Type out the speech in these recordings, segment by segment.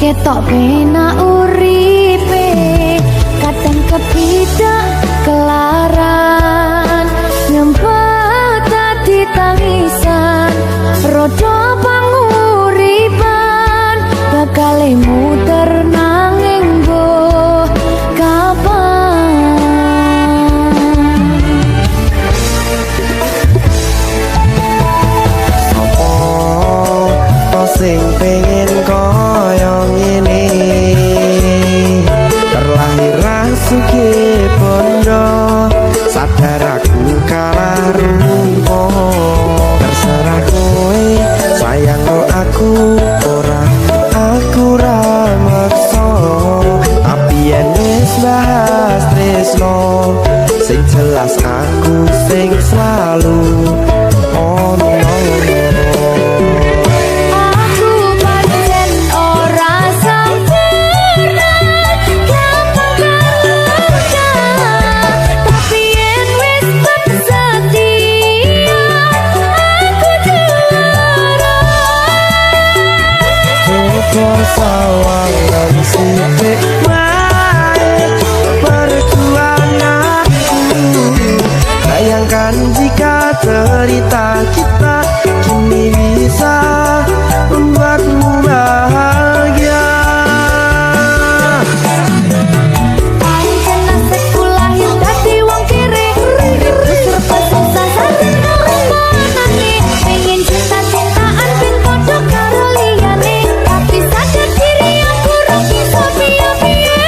ketok penak uripe kadang kepidak kelaran nyempet dadi tangisan rodo panguripan bakal muter nanging mbok kapan apa sing pengen koyo ngene terlahir sugih bondo sadar aku kalah rumpo terserah kowe sayang aku ora maksa tapi yen wis bahas tresno sing jelas aku sing selalu ono. Sawangan sithik wae perjuanganku bayangkan jika cerita kita kini bisa membuatmu bahagia. pancen nasibku lahir dadi wong kere uripku serba susah sampe nangis pengen cinta-cintaan ping padha karo liyane tapi sadar diri aku ora bisa piye-piye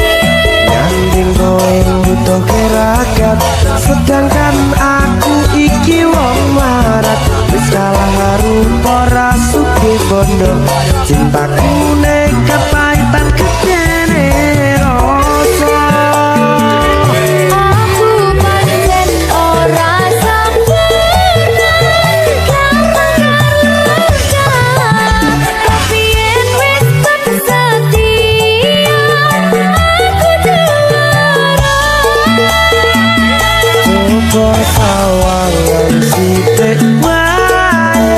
Nyanding kowe butuh keragat sedangkan aku iki wong marat wis kalah harum ora sugih bondo cintaku nek kepahitan kene rasa aku pancen ora sempurna tapi yen wis setia aku juara coba sawangan sithik wae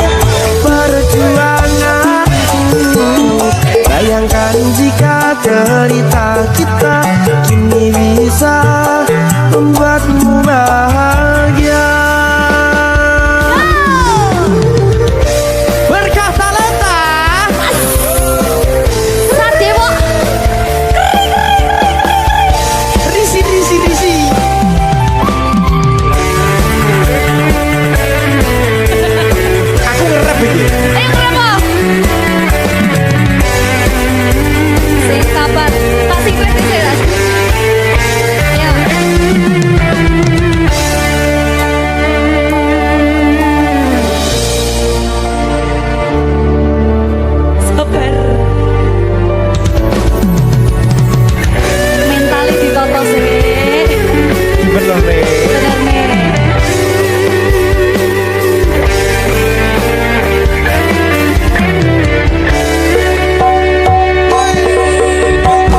perjuanganku bayangkan jika cerita kita kini bisa membuatmu bahagia. Berkah talenta Sadewo risi aku ngerep iki. ayo kenapa sing sabar pasti gue jelas ya sabar mentali ditoto sih Bener nih. bener nih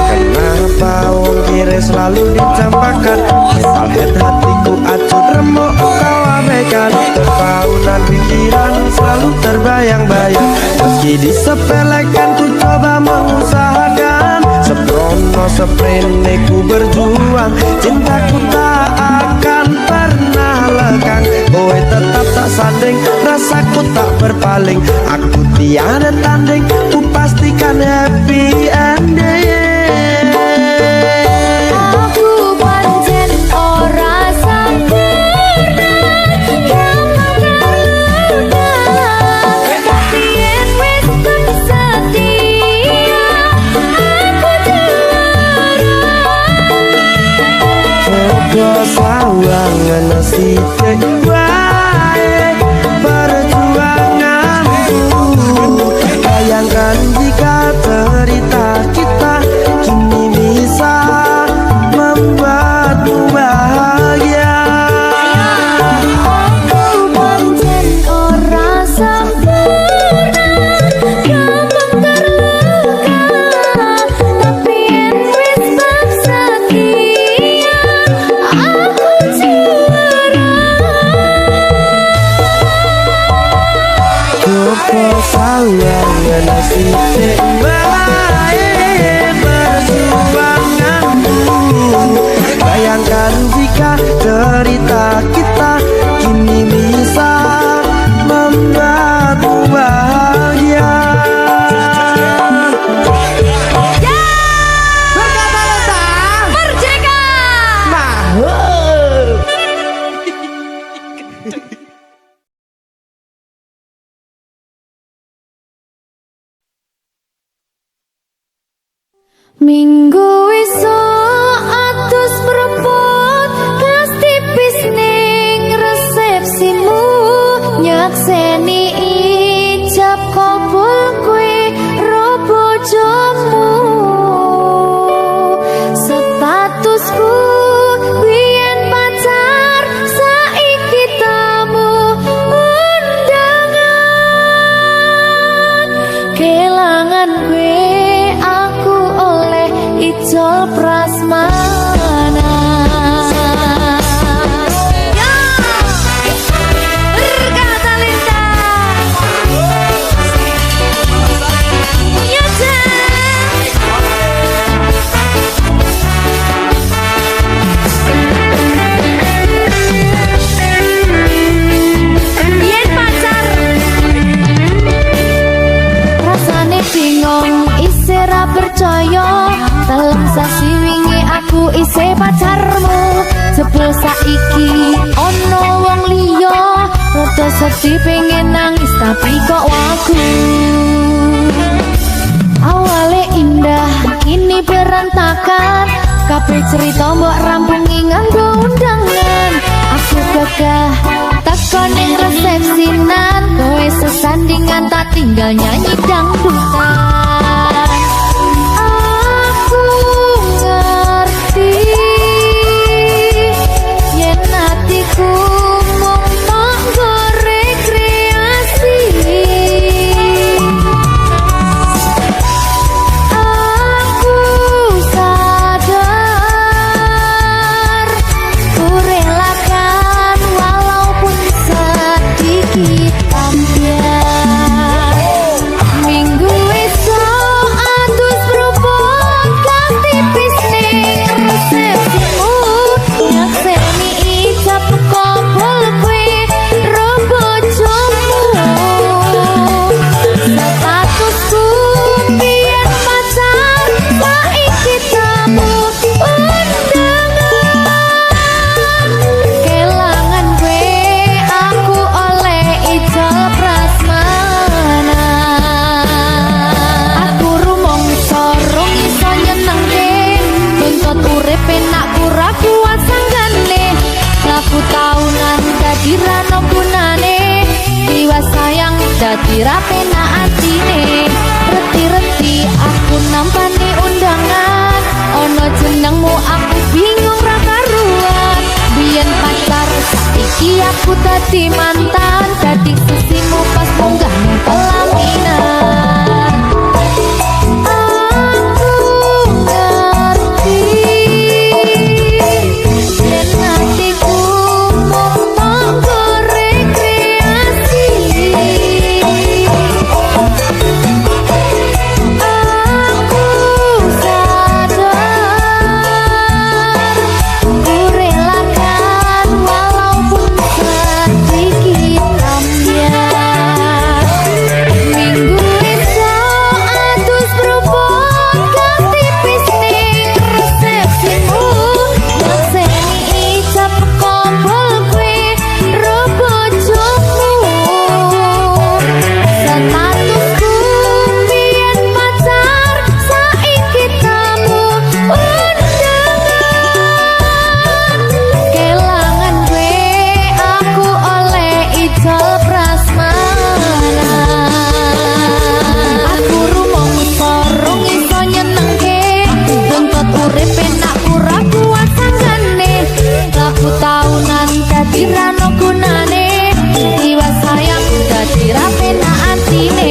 Kenapa wong kiri selalu dicampakkan metalhead hatiku acuh remuk kau abaikan kepaunan pikiran selalu terbayang-bayang meski disepelekan ku coba mengusahakan seprono seprene ku berjuang cintaku tak akan pernah lekang kowe tetap tak sanding rasaku tak berpaling aku tiada tanding ku pastikan happy ending. aku pancen ora sempurna tapi yen wis setia aku juara Coba sawangan sithik wae perjuanganku bayangkan jika cerita kita kini bisa membuatmu bahagia. aku pancen ora sempurna gampang terluka tapi yen wis setia aku juara Coba sawangan sithik wae Minggu esuk atus prepot gas tipis ning resepsimu nyakseni ijab kabul kowe ro bojomu statusku biyen pacar saiki tamu undangan kelangan kowe aku oleh ijol prasmanan. Ya, berkata Linda. Ya, Yen pacar rasane bingung isih ra percaya dalam sasi wingi aku isih pacarmu jebul saiki ono wong liya rada sedih pengen nangis tapi kok wagu awale indah kini berantakan kabeh cerita mbok rampungi nganggo undangan aku gagah takon ning resepsinan kowe sesandingan tak tinggal nyanyi dangdutan aku ngerti yen atiku mung tanggo rekreasi aku sadar ku relakan walaupun sedikit ambiar minggu esok atus propon gas tipis ning resepsimu nyakseni ijab kabul kowe ro bojomu statusku biyen pacar saiki tamu undangan kelangan kowe aku oleh ijol prasmanan aku rumangsa rong iso nyenengke tuntut urip enak ora kuat sanggane laku taunan dadi rano gunane liwat sayang dadi ra penak atine reti-reti aku nampani undangan ono jenengmu aku bingung ra karuan biyen pacar saiki aku dadi mantan dadi sisimu pas munggah ning pelaminan aku ngerti yen hatiku mung tanggo rekreasi aku sadar ku relakan walaupun sedikit ambiar minggu esok atus propon gas tipis ning resepsimu nyakseni ijab kabul kowe ro bojomu statusku biyen pacar saiki tamu undangan kelangan kowe aku oleh ijol prasmanan aku rumangsa rong iso nyenengke tuntut urip enak ora kuat sanggane laku taunan dadi rano gunane liwat sayang dadi ra penak atine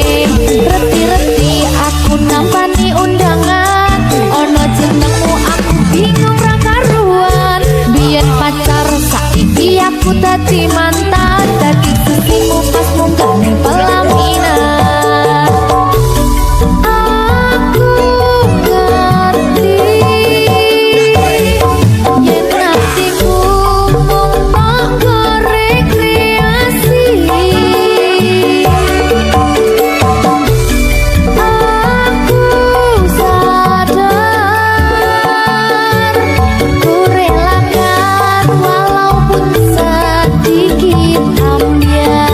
reti-reti aku nampani undangan ono jenengmu aku bingung ra karuan biyen pacar saiki aku dadi mantan dadi sisimu pas munggah ning pelaminan aku ngerti yen hatiku mung tanggo rekreasi aku sadar ku relakan walaupun sedikit ambiar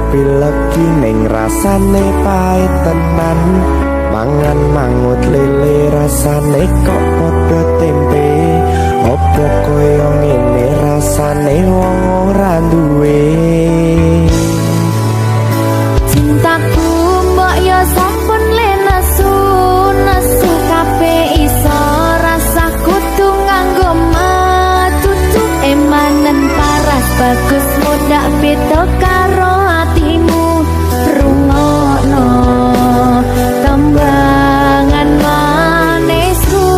tapi legi ning rasane pahit tenan. Mangan mangut lele rasane kok padha tempe. Opo koyo ngene rasane wong ora duwe. Cintaku mbok yo sampun le nesu kabeh iso rasa kudu nganggo matutu emanen paras bagus mudak beda karo atimu rungokno tembangan manisku.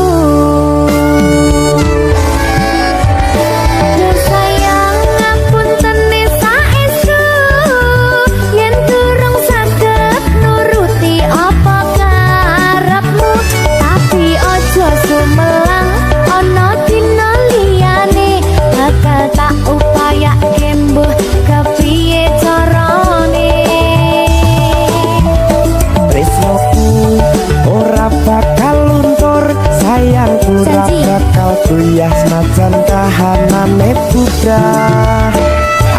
Sayang ngapunten saestu yen durung saged nuruti apa karepmu, tapi ojo sumelang ana dina liyane bakal tak upayake mbuh kepiye carane. Tresnoku ora bakal luntur, sayangku ora bakal goyah senajan kahanane bubrah.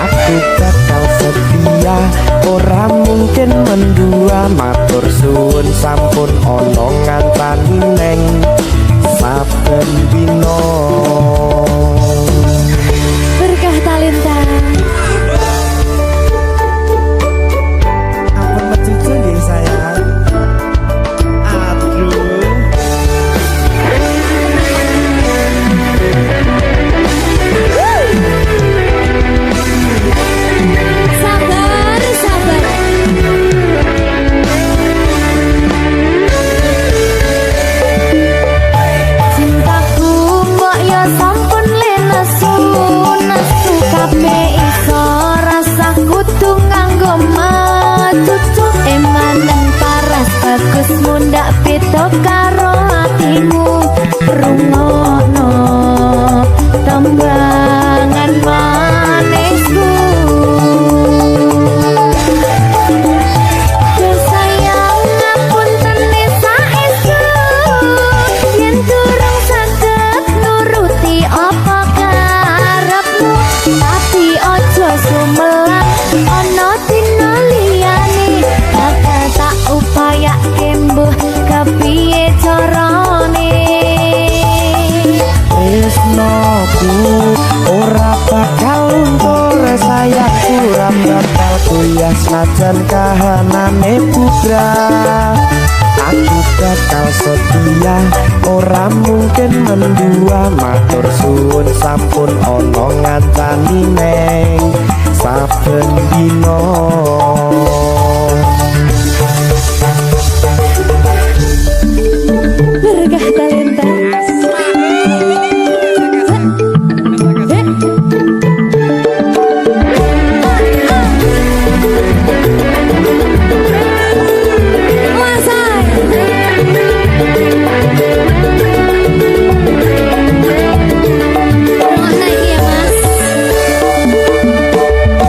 Aku bakal setia, ora mungkin mendua. Matur suwun sampun ana ngantani neng saben dina. Berkah talenta. Ampun mecucu nggih sayang. Aduh. Sabar, sabar. Cintaku mbok yo sampun le nesu kabeh iso rasa kudu nganggo matutu emanen paras bagus mundak beda karo atimu rungokno tembangan manisku. Sayang ngapunten saestu yen durung saged nuruti apa karepmu, tapi ojo sumelang ana dina liyane bakal tak upayake mbuh kepiye carane. Tresnoku ora bakal luntur, sayangku ora bakal goyah senajan kahanane bubrah. Aku bakal setia, ora mungkin mendua. Matur suwun sampun ana ngancani neng saben dina. Berkah talenta.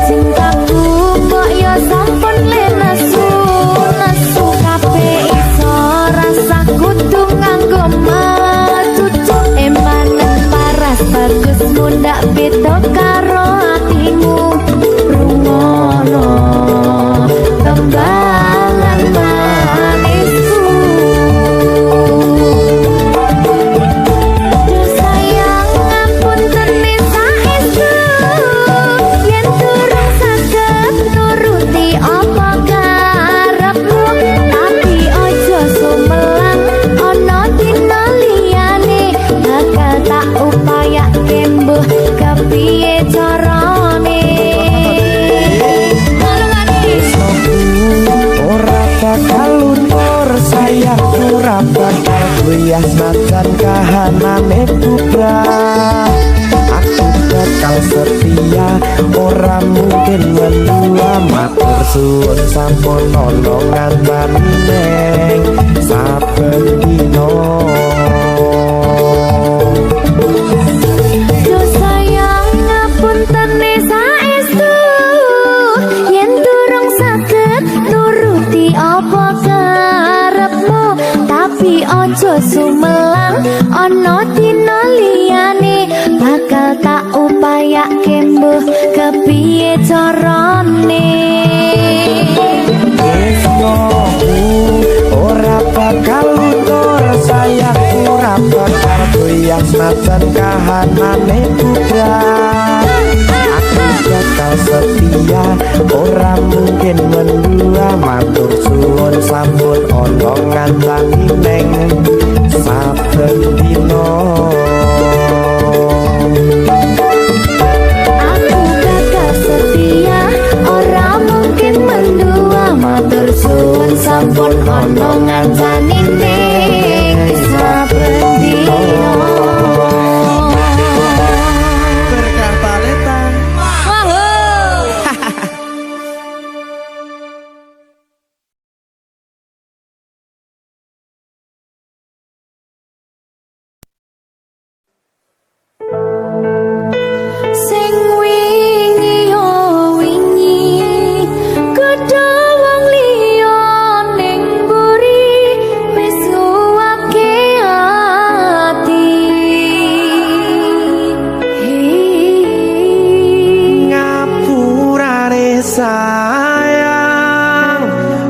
Cintaku mbok yo sampun le nesu kabeh iso rasa kudu nganggo matutu emanen paras bagus mundak beda karo atimu rungokno tembangan manisku. Sayang ngapunten saestu yen durung saged nuruti apa karepmu, tapi ojo sumelang ana dina liyane bakal tak upayake mbuh kepiye carane. Ora bakal luntur, sayangku ora bakal goyah senajan kahanane bubrah. Aku bakal setia, ora mungkin mendua. Matur suwun sampun ana ngantani neng saben dina. Sayang ngapunten saestu yen durung saged nuruti apa karepmu, tapi ojo sumelang ana dina liyane bakal tak upayake mbuh kepiye carane. senajan kahanane bubrah aku bakal setia ora mungkin mendua matur suwun sampun ana ngancani neng saben dina Aku bakal setia, ora mungkin mendua matur suwun sampun ana ngancani ning saben dina. berkah paletan Sing wingi yo wingi kedha wong liya ning mburi wis nguwake ati ngapurane sayang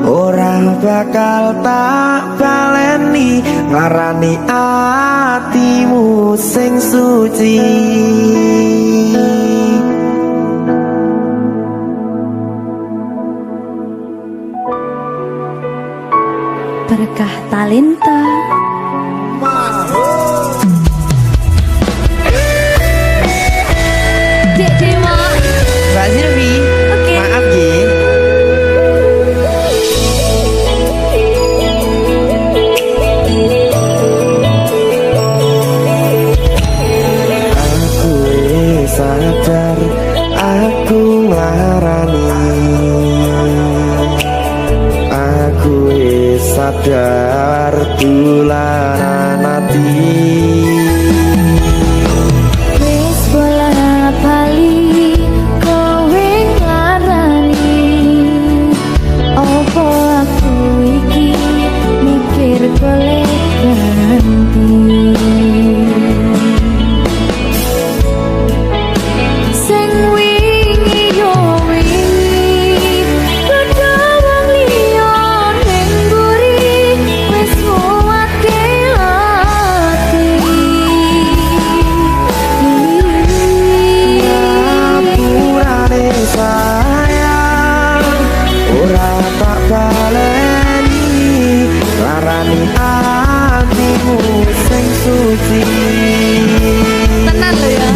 ora bakal tak baleni ngarani atimu sing suci berkah talenta. Dek Dewa. Mbak Silvi Oke. maaf ye aku sadar aku ngarani aku sadar tulanan ati Wis bola bali kowe ngarani opo aku iki mikir golek ganti sing wingi yo wingi kedha wong liya ning mburi wis nguwake ati ngapurane sayang ora tak baleni larani atimu sing suci tenan lho ya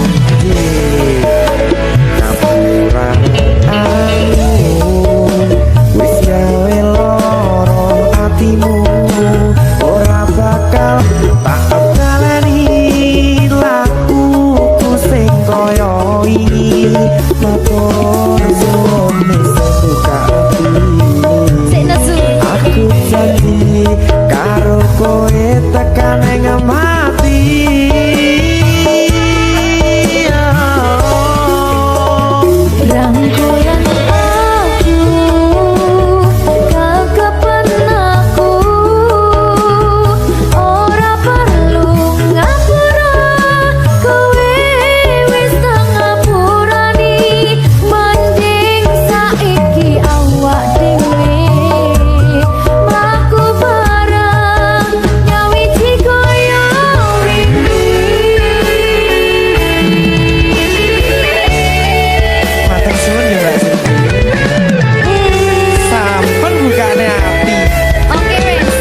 ngapurane aku wis gawe loro atimu ora bakal tak baleni lakuku sing kaya iki matur suwun sing buka ati sik nesu aku janji karo kowe tekan ing mati rangkulan aku kakapan aku ora perlu ngapura kowe wis tak ngapurani mending saiki awak dhewe mlaku bareng nyawiji koyo matur suwun ya Mbak Silvi sampun bukane ati Oke wes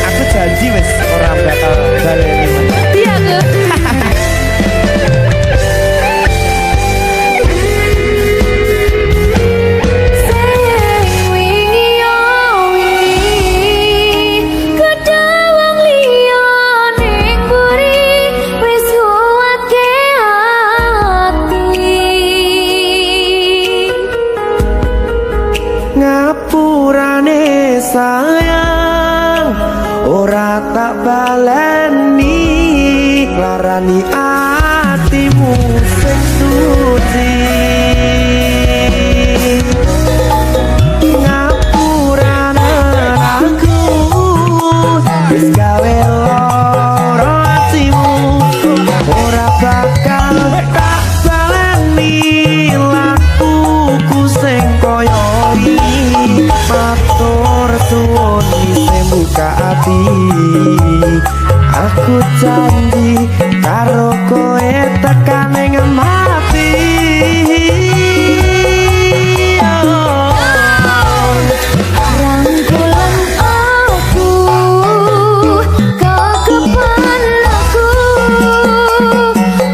aku janji wis ora bakal baleni meneh dia ke Sing wingi yo wingi kedha wong liya ning mburi wis nguwake ati ngapurane sayang ora tak baleni larani atimu sing suci ngapurane aku wis gawe loro atimu ora bakal tak baleni lakuku sing kaya iki matur suwun sing buka ati aku janji karo kowe tekaning mati. Rangkulan aku, kekepan aku,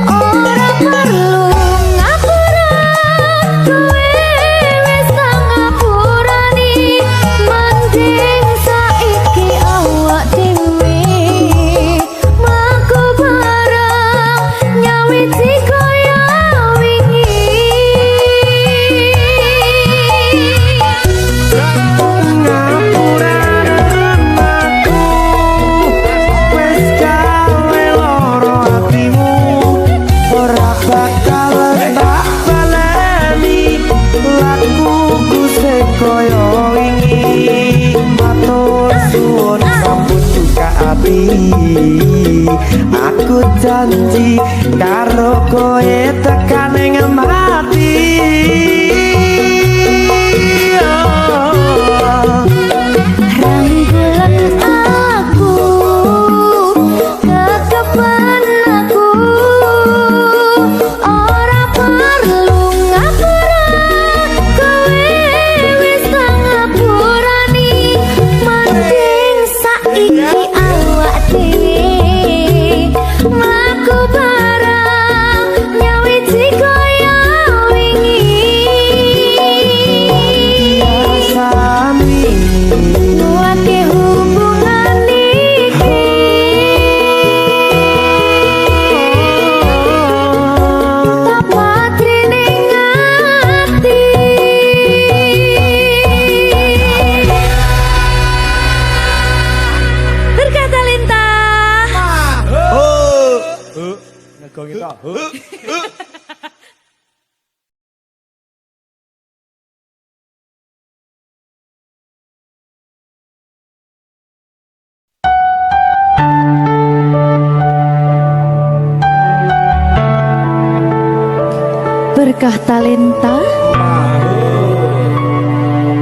ora perlu ngapura, kowe wis tak ngapurani, mending saiki awak dhewe mlaku bareng nyawiti kaya wingi. Ngapuraken aku wis gawe loro atimu, ora bakal tak baleni lakuku sing kaya wingi. Matur suwun sampun buka ati, aku janji karo kowe tekaning mati. Rangkulan aku, kekepan aku, ora perlu ngapura, kowe wis tak ngapurani, mending saiki awak dhewe mlaku bareng nyawiti kaya wingi. Sami Nguatke hubungan iki, tak patri ning ati. Berkata lintah. Berkah talenta.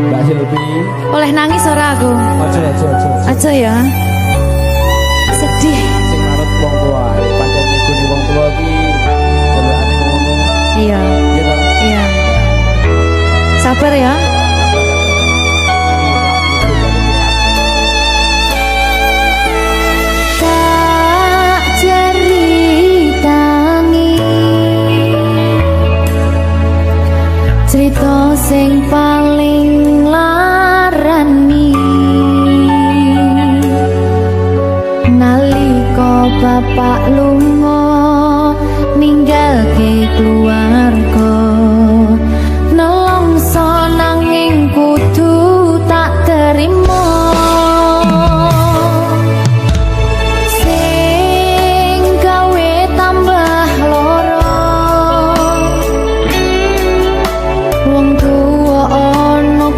Mbak Silvi, Oleh nangis ora aku? aja. Aja ya. Sedih. Sing manut wong tua, pancen ngikuni wong tua ki jelekane ngono. Iya, Gitu. iya. Sabar ya. Tak ceritangi cerita sing paling larani, nalika bapak lunga ninggalke keluarga, nelongso nanging kudu tak terima. Sing gawe tambah loro, wong tuwa ana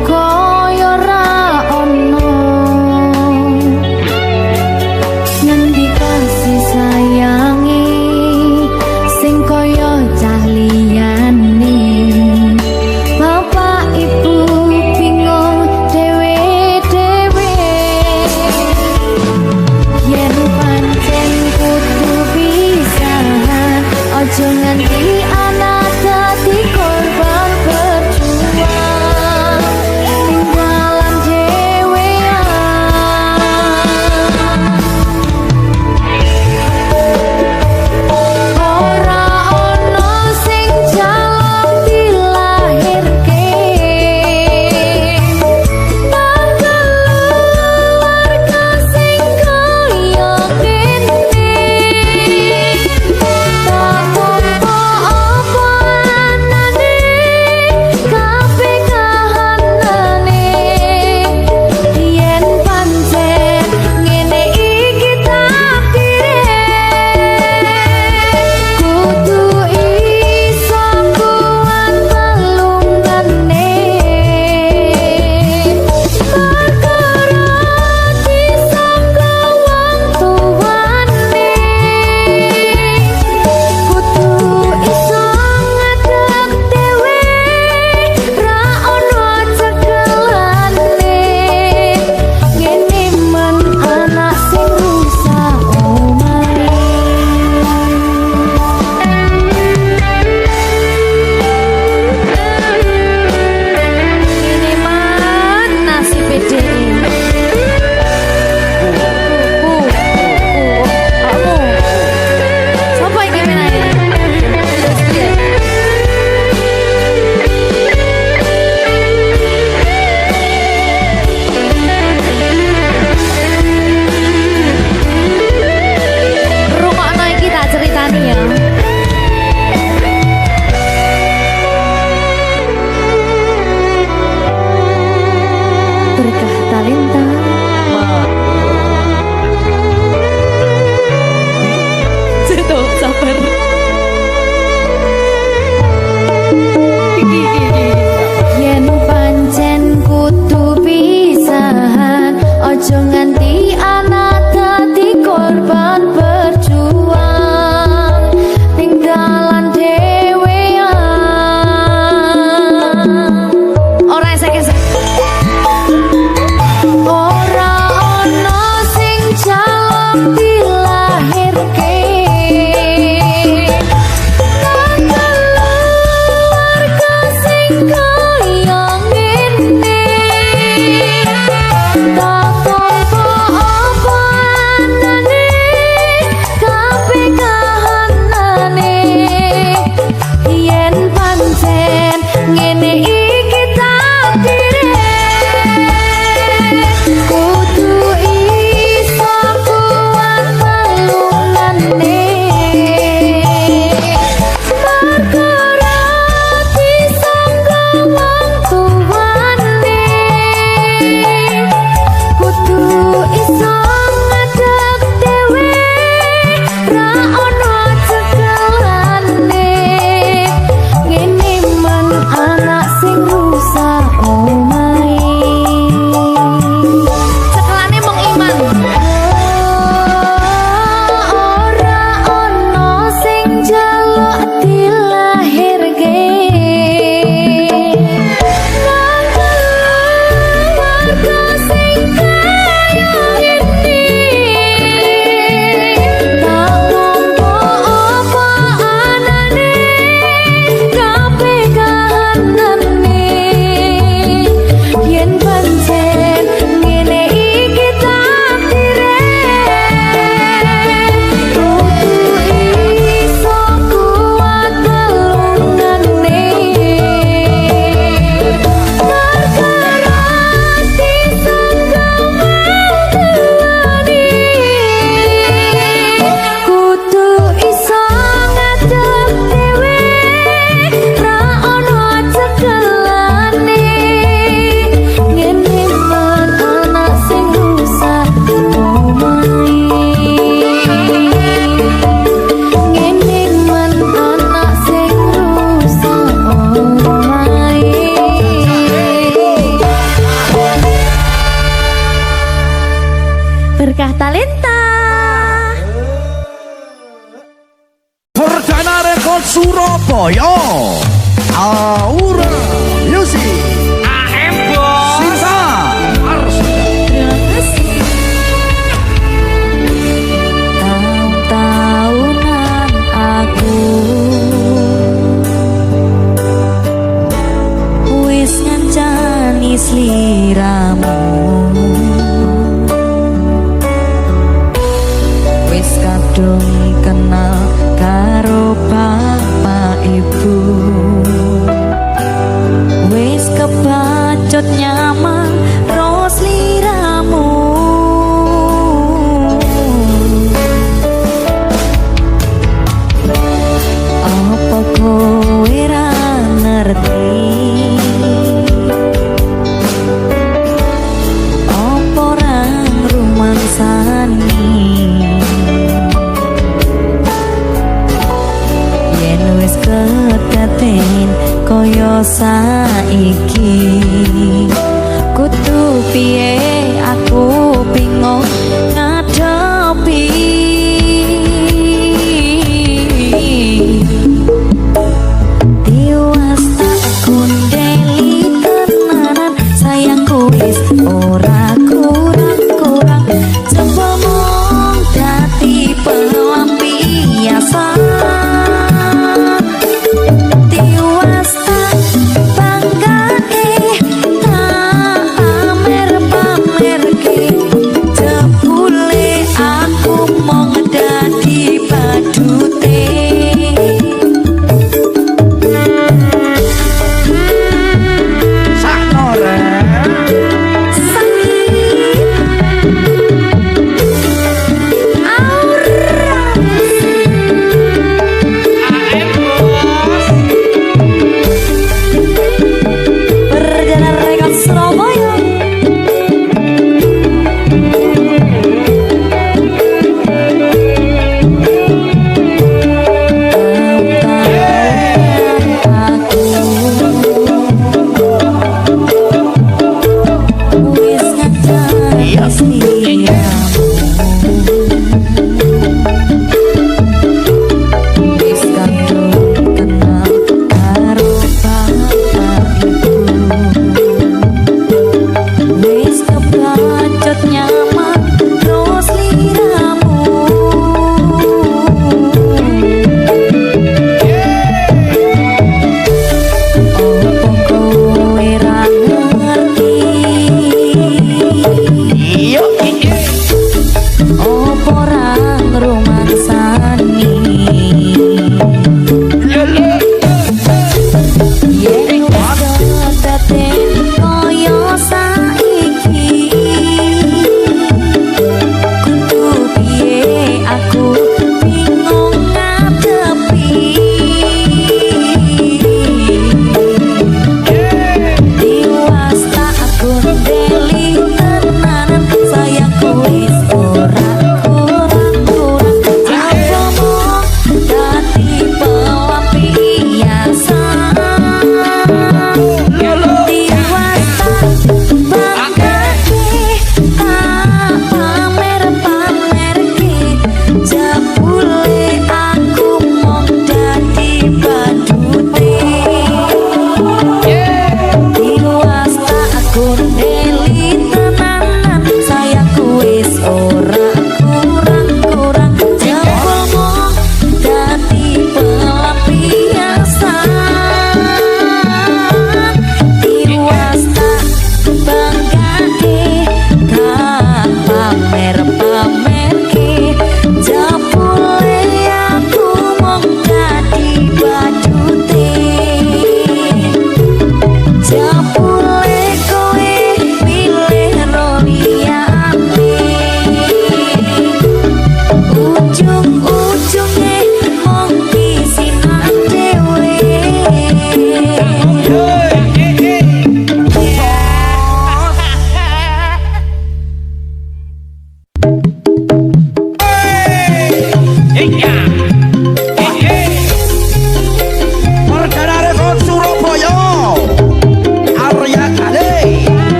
Diah Talenta. Perdana Rekod Surabaya, Aura Music, AM Bos, Sinta Arsada. Terima kasih. Tahun-tahunan aku wis ngancani sliramu, wis kadung kenal karo bapak ibu, wis kebacut nyaman ro sliramu. Apa kowe ra ngerti apa ra ngrumangsani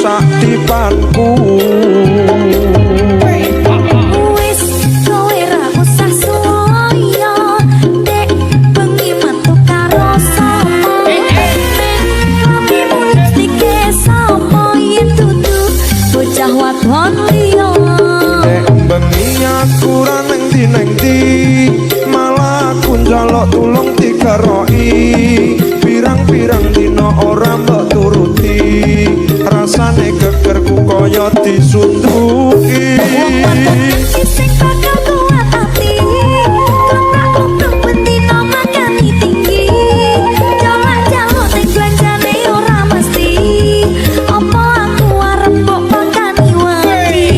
rusak dipanku. Wis kowe ra usah suwoyo, dek bengi metu karo sapa. Tapi mulut dike sapa yen dudu bocah wadon liya. Nek bengi aku ra neng ndi malah aku njaluk tulung dikeroki. Pirang-pirang dina ora mbok turuti, rasane gegerku kaya disunduki. Sing bakal kuat hati, kontrak-kontrak bendina makani tinggi. Jalan-jalan ning belanjane ora mesti, apa aku arep mbok pakani wedi.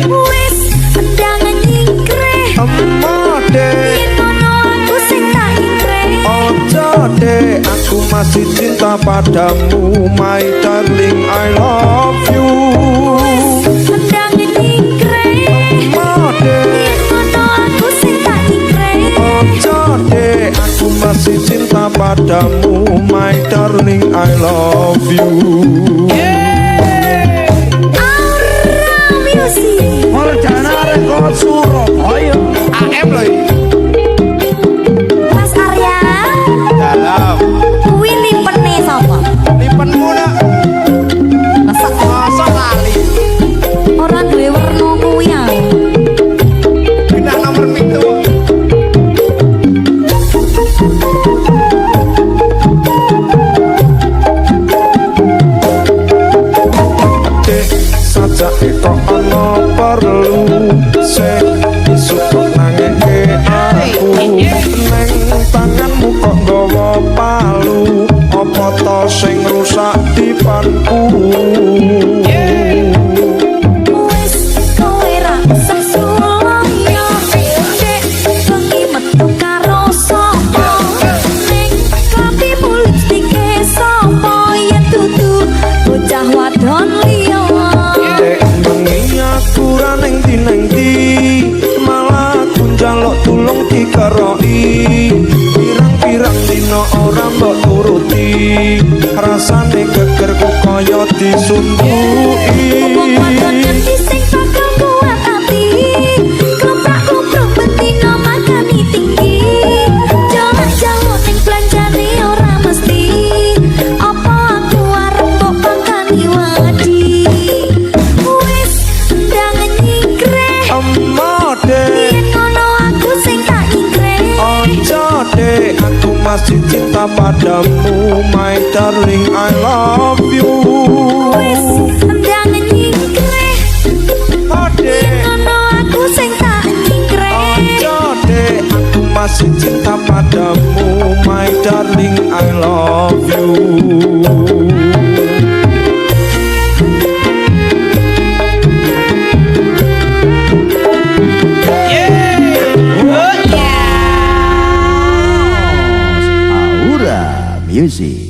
Wis undangan nyingkreh, Amade, yen ngono aku sing tak ingkreh. ojo dek, aku masih cinta padamu, my darling, I love you. Undangan nyingkreh, Amade, yen ngono aku sing tak ingkreh. ojo dek, aku masih cinta padamu, my darling, I love you. Aura Music. Perdana rekod Surabaya. AM loh ini. Mas Arya, Dalam, kuwi limpene sapa? lipenmu nak, Masak masa lali, ora duwe werna kuwi ya. pindah nomor itu. Dek, sajak kok ana perlu sing isuk kok nangeke aku. Neng tanganmu kok nggawa palu, apa to sing rusak dipanku. Wis kowe ra usah suwoyo, dek bengi metu karo sapa. Ning tapi mulut dike sapa yen dudu bocah wadon liya. Dek bengi aku ra neng ndi malah aku njaluk tulung dikeroki. Pirang-pirang dina ora mbok turuti, rasane gegerku kaya disunduki. Wong wadon ngendi sing bakal kuat hati, kontrak-kontrak bendina makani tinggi. Jalan-jalan ning belanjane ora mesti, apa aku arep mbok pakani wedi. Wis undangan nyingkreh, Amade, yen ngono aku sing tak ingkreh. ojo dek, aku masih cinta padamu, my darling, I love you. Wis undangan nyingkreh, Ode, ngono aku sing tak ingkreh. ojo dek, aku masih cinta padamu, my darling, I love you. Aura Music.